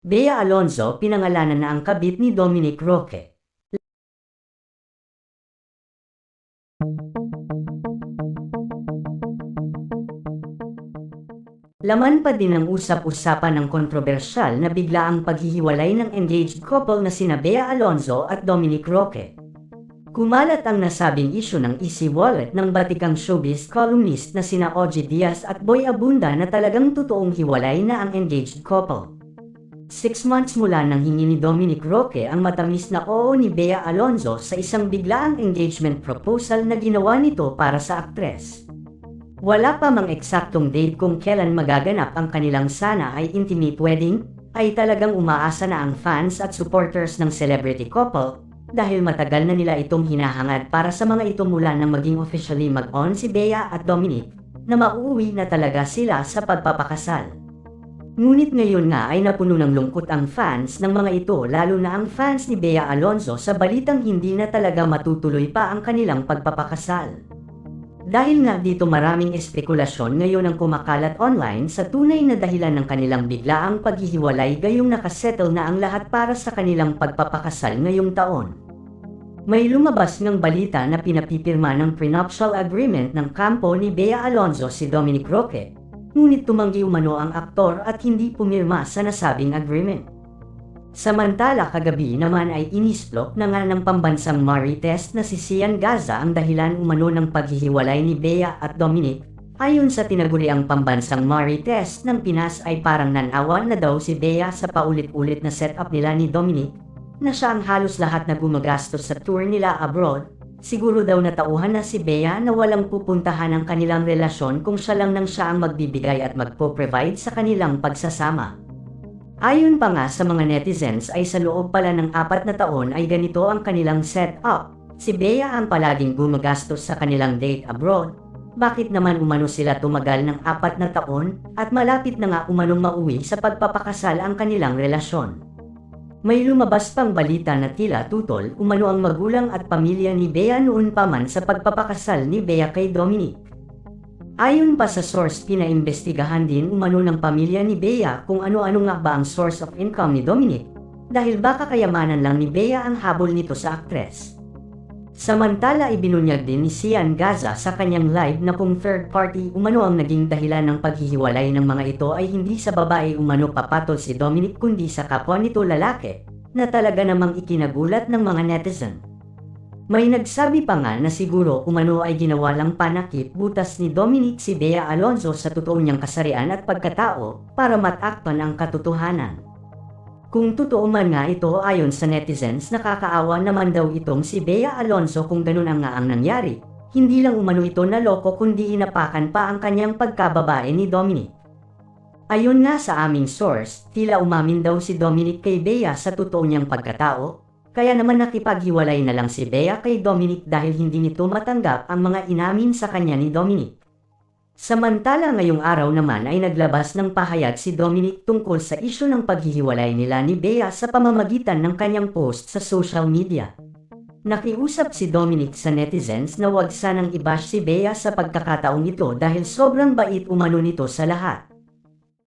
Bea Alonzo pinangalanan na ang kabit ni Dominic Roque. Laman pa din ang usap-usapan ng kontrobersyal na biglaang paghihiwalay ng engaged couple na sina Bea Alonzo at Dominic Roque. Kumalat ang nasabing isyu ng Easy Wallet ng batikang showbiz columnist na sina Ogie Diaz at Boy Abunda na talagang totoong hiwalay na ang engaged couple. 6 months mula nang hingi ni Dominic Roque ang matamis na oo ni Bea Alonzo sa isang biglaang engagement proposal na ginawa nito para sa aktres. Wala pa mang eksaktong date kung kailan magaganap ang kanilang sana ay intimate wedding, ay talagang umaasa na ang fans at supporters ng celebrity couple dahil matagal na nila itong hinahangad para sa mga ito mula nang maging officially mag-on si Bea at Dominic na mauuwi na talaga sila sa pagpapakasal. Ngunit ngayon nga ay napuno ng lungkot ang fans ng mga ito lalo na ang fans ni Bea Alonzo sa balitang hindi na talaga matutuloy pa ang kanilang pagpapakasal. Dahil nga dito maraming espekulasyon ngayon ang kumakalat online sa tunay na dahilan ng kanilang biglaang paghihiwalay gayong nakasettle na ang lahat para sa kanilang pagpapakasal ngayong taon. May lumabas ng balita na pinapipirma ng prenuptial agreement ng kampo ni Bea Alonzo si Dominic Roque, ngunit tumanggi umano ang aktor at hindi pumirma sa nasabing agreement. Samantala kagabi naman ay inisplok na nga ng pambansang marites na si Sian Gaza ang dahilan umano ng paghihiwalay ni Bea at Dominic. Ayon sa tinaguriang pambansang marites ng Pinas ay parang nanawa na daw si Bea sa paulit-ulit na setup nila ni Dominic, na siya ang halos lahat na gumagastos sa tour nila abroad. Siguro daw natauhan na si Bea na walang pupuntahan ang kanilang relasyon kung siya lang nang siya ang magbibigay at magpo-provide sa kanilang pagsasama. Ayon pa nga sa mga netizens ay sa loob pala ng 4 na taon ay ganito ang kanilang setup. Si Bea ang palaging gumagastos sa kanilang date abroad. Bakit naman umano sila tumagal ng 4 na taon at malapit na nga umanong mauwi sa pagpapakasal ang kanilang relasyon? May lumabas pang balita na tila tutol umano ang magulang at pamilya ni Bea noon pa man sa pagpapakasal ni Bea kay Dominic. Ayon pa sa source, pinaimbestigahan din umano ng pamilya ni Bea kung ano-ano nga ba ang source of income ni Dominic, dahil baka kayamanan lang ni Bea ang habol nito sa aktres. Samantala ibinunyag din ni Sian Gaza sa kanyang live na kung third party umano ang naging dahilan ng paghihiwalay ng mga ito ay hindi sa babae umano papatol si Dominic kundi sa kapwa nito lalaki, na talaga namang ikinagulat ng mga netizen. May nagsabi pa nga na siguro umano ay ginawa lang panakip butas ni Dominic si Bea Alonzo sa totoo niyang kasarian at pagkatao para matakpan ang katotohanan. Kung totoo man nga ito ayon sa netizens, nakakaawa naman daw itong si Bea Alonzo kung ganun ang nga ang nangyari. Hindi lang umano ito naloko kundi inapakan pa ang kanyang pagkababae ni Dominic. Ayon nga sa aming source, tila umamin daw si Dominic kay Bea sa totoo niyang pagkatao. Kaya naman nakipaghiwalay na lang si Bea kay Dominic dahil hindi nito matanggap ang mga inamin sa kanya ni Dominic. Samantala ngayong araw naman ay naglabas ng pahayag si Dominic tungkol sa isyu ng paghihiwalay nila ni Bea sa pamamagitan ng kanyang post sa social media. Nakiusap si Dominic sa netizens na huwag sanang i-bash si Bea sa pagkakataong ito dahil sobrang bait umano nito sa lahat.